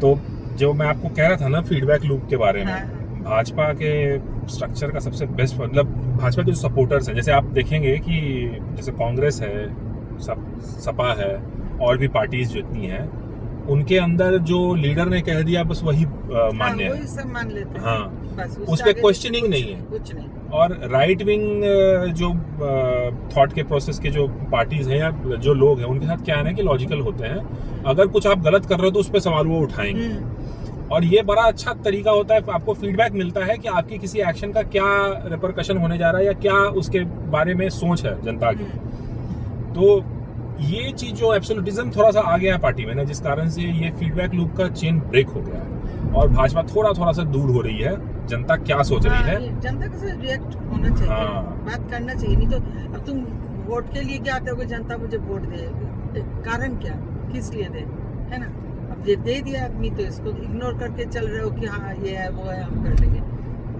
तो जो मैं आपको कह रहा था ना फीडबैक लूप के बारे में, हाँ। भाजपा के स्ट्रक्चर का सबसे बेस्ट मतलब भाजपा के जो सपोर्टर्स हैं, जैसे आप देखेंगे कि जैसे कांग्रेस है, सपा है, और भी पार्टीज जितनी हैं, उनके अंदर जो लीडर ने कह दिया बस वही मान्य वही है। सब मान लेते हैं। हाँ, बस उस पे क्वेश्चनिंग नहीं है। कुछ नहीं। और राइट विंग जो थॉट के प्रोसेस के जो पार्टीज हैं या जो लोग हैं, उनके साथ क्या है ना कि लॉजिकल होते हैं। अगर कुछ आप गलत कर रहे हो तो उस पर सवाल वो उठाएंगे। और ये बड़ा अच्छा तरीका होता है, आपको फीडबैक मिलता है कि आपकी किसी एक्शन का क्या रिपरकशन होने जा रहा है या क्या उसके बारे में सोच है जनता की। तो ये चीज जो एब्सोल्यूटिज्म थोड़ा सा आ गया है पार्टी में ना, जिस कारण से ये फीडबैक लूप का चेन ब्रेक हो गया है और भाजपा थोड़ा सा दूर हो रही है जनता क्या सोच रही है। जनता के साथ रिएक्ट होना चाहिए। हाँ। बात करना चाहिए, नहीं तो अब तुम वोट के लिए क्या आते हो कि जनता मुझे वोट दे, कारण क्या, किस लिए दे, है ना। अब ये दे दिया आदमी तो इसको इग्नोर करके चल रहे हो कि हाँ ये है वो है, हम कर लेंगे।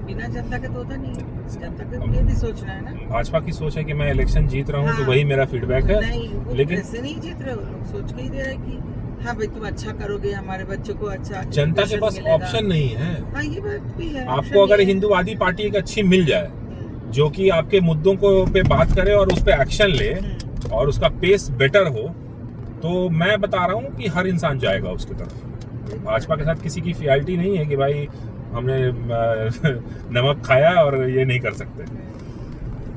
बिना जनता के तो होता नहीं है। जनता के लिए भी सोचना है ना। भाजपा की सोच है कि मैं इलेक्शन जीत रहा हूँ, तो वही मेरा फीडबैक है। नहीं, वो लेकिन ऐसे नहीं जीत रहे हो, लोग सोच के ही दे रहे हैं कि हाँ भाई तुम अच्छा करोगे, हमारे बच्चों को अच्छा। जनता के पास ऑप्शन नहीं है। हाँ, ये बात भी है। आपको अगर हिंदूवादी पार्टी एक अच्छी मिल जाए जो कि आपके मुद्दों को पे बात करे और उस पे एक्शन ले और उसका पेस बेटर हो, तो मैं बता रहा हूँ कि हर इंसान जाएगा उसकी तरफ। भाजपा के साथ किसी की फियालिटी नहीं है कि भाई हमने नमक खाया और ये नहीं कर सकते,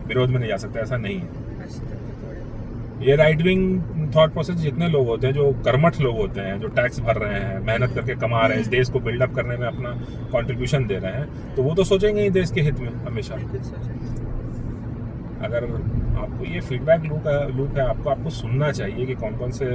विरोध में नहीं जा सकते, ऐसा नहीं है। ये राइट विंग थॉट प्रोसेस जितने लोग होते हैं, जो कर्मठ लोग होते हैं, जो टैक्स भर रहे हैं, मेहनत करके कमा रहे हैं, इस देश को बिल्डअप करने में अपना कंट्रीब्यूशन दे रहे हैं, तो वो तो सोचेंगे ही देश के हित में हमेशा। अगर आपको ये फीडबैक लूप है, आपको सुनना चाहिए कि कौन कौन से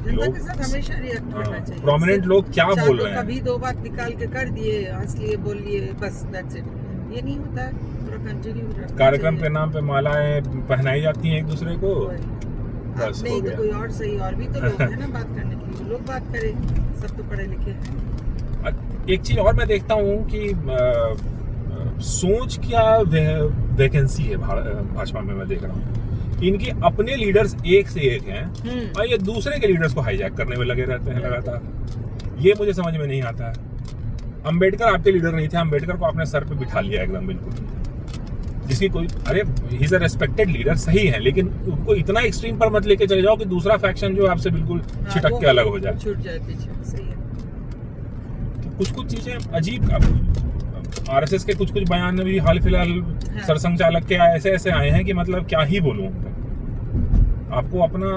लोग हमेशा रिएक्ट करना चाहिए। प्रोमिनेंट लोग क्या बोल रहे हैं। कभी दो बात निकाल के कर दिए, हंस लिए, बोल लिए, बस दैट्स इट। ये नहीं होता है, पूरा कंटिन्यू। कार्यक्रम के नाम पे मालाएं पहनाई जाती हैं एक दूसरे को, बस नहीं हो तो कोई और सही, और भी तो लोग हैं ना बात करने के लिए, लोग बात करें, सब तो पढ़े लिखे हैं। एक चीज और मैं देखता हूँ कि सोच क्या वैकेंसी है भाजपा में। मैं देख रहा हूँ इनके अपने लीडर्स एक से एक हैं और ये दूसरे के लीडर्स को हाईजैक करने में लगे रहते हैं लगातार। ये मुझे समझ में नहीं आता है। अंबेडकर आपके लीडर नहीं थे, अंबेडकर को आपने सर पे बिठा लिया एकदम बिल्कुल, जिसकी कोई, अरे he is a respected leader, सही है, लेकिन उनको इतना एक्सट्रीम पर मत लेके चले जाओ कि दूसरा फैक्शन जो आपसे बिल्कुल छिटक के अलग हो जाए, छूट जाए पीछे। सही है। तो कुछ चीजें अजीब। आरएसएस के कुछ बयान भी हाल फिलहाल सरसंघ चालक के ऐसे आए हैं कि मतलब क्या ही बोलूं। आपको अपना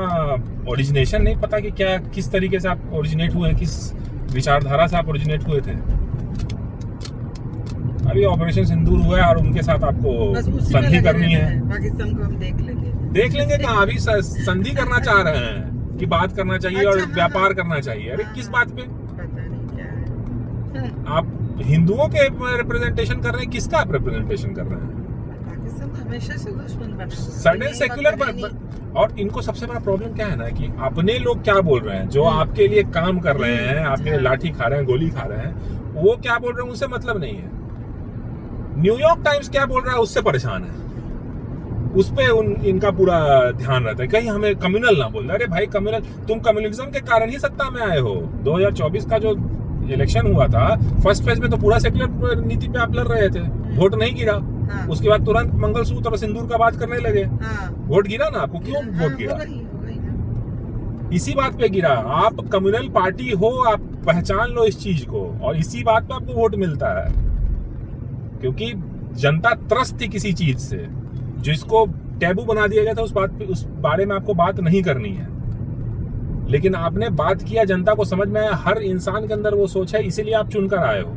ओरिजिनेशन नहीं पता कि क्या किस तरीके से आप ओरिजिनेट हुए, किस विचारधारा से आप ओरिजिनेट हुए थे। अभी ऑपरेशन सिंदूर हुआ है और उनके साथ आपको संधि करनी है। पाकिस्तान को हम देख लेंगे कहाँ, अभी संधि करना चाह रहे हैं कि बात करना चाहिए और व्यापार करना चाहिए। अरे किस बात पे? पता नहीं क्या है। आप हिंदुओं के रिप्रेजेंटेशन कर रहे हैं, किसका आप रिप्रेजेंटेशन कर रहे हैं? पाकिस्तान तो हमेशा से दुश्मन बना है। Sudden secular. और इनको सबसे बड़ा प्रॉब्लम क्या है ना कि अपने लोग क्या बोल रहे हैं, जो आपके लिए काम कर रहे हैं, आपके लिए लाठी खा रहे हैं, गोली खा रहे हैं, वो क्या बोल रहे हैं उनसे मतलब नहीं है। न्यूयॉर्क टाइम्स क्या बोल रहा है उससे परेशान है, उस पे इनका पूरा ध्यान रहता है, कहीं हमें कम्युनल ना बोल। अरे भाई कम्युनल, तुम कम्युनलिज्म के कारण ही सत्ता में आए हो। 2024 का जो इलेक्शन हुआ था, फर्स्ट फेज में तो पूरा सेक्युलर नीति पे आप लड़ रहे थे, वोट नहीं गिरा। उसके बाद तुरंत मंगलसूत्र और सिंदूर का बात करने लगे। वोट गिरा ना आपको, क्यों वोट गिरा? इसी बात पे गिरा। आप कम्युनल पार्टी हो, आप पहचान लो इस चीज को, और इसी बात पे आपको वोट मिलता है, क्योंकि जनता त्रस्त थी किसी चीज से जिसको टैबू बना दिया गया था। उस बारे में आपको बात नहीं करनी है, लेकिन आपने बात किया, जनता को समझ में आया, हर इंसान के अंदर वो सोच है, इसीलिए आप चुनकर आए हो।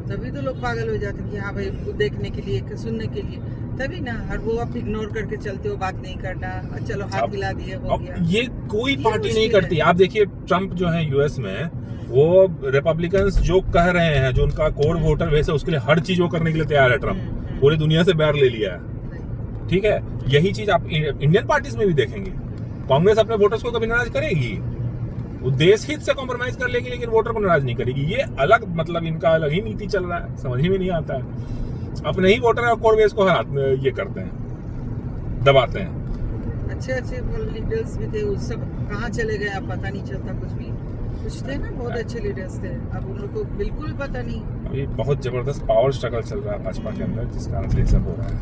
तभी तो लोग पागल हो जाते कि हाँ भाई देखने के लिए, सुनने के लिए, तभी ना। और वो आप इग्नोर करके चलते हो, बात नहीं करना, चलो हाथ हिला दिए, हो गया। ये कोई पार्टी नहीं करती। आप देखिए ट्रम्प जो है यूएस में, वो रिपब्लिकन्स जो कह रहे हैं, जो उनका कोर वोटर बेस है, उसके लिए हर चीज वो करने के लिए तैयार है। ट्रम्प पूरी दुनिया से बैर ले लिया है, ठीक है। यही चीज आप इंडियन पार्टीज में भी देखेंगे। कांग्रेस अपने वोटर्स को कभी नाराज करेगी, वो देश हित से कॉम्प्रोमाइज कर लेगी, लेकिन वोटर को नाराज नहीं करेगी। ये अलग, मतलब इनका अलग ही नीति चल रहा है, समझ में नहीं आता है। अपने ही वोटर और कोर बेस को ये करते हैं, दबाते हैं। अच्छे अच्छे लीडर्स भी थे, उस सब कहाँ चले गए अब पता नहीं चलता कुछ भी। कुछ थे ना बहुत अच्छे लीडर्स थे, अब उन लोग को बिल्कुल पता नहीं। अभी बहुत जबरदस्त पावर स्ट्रगल चल रहा है भाजपा के अंदर, जिस कारण से ये सब हो रहा है।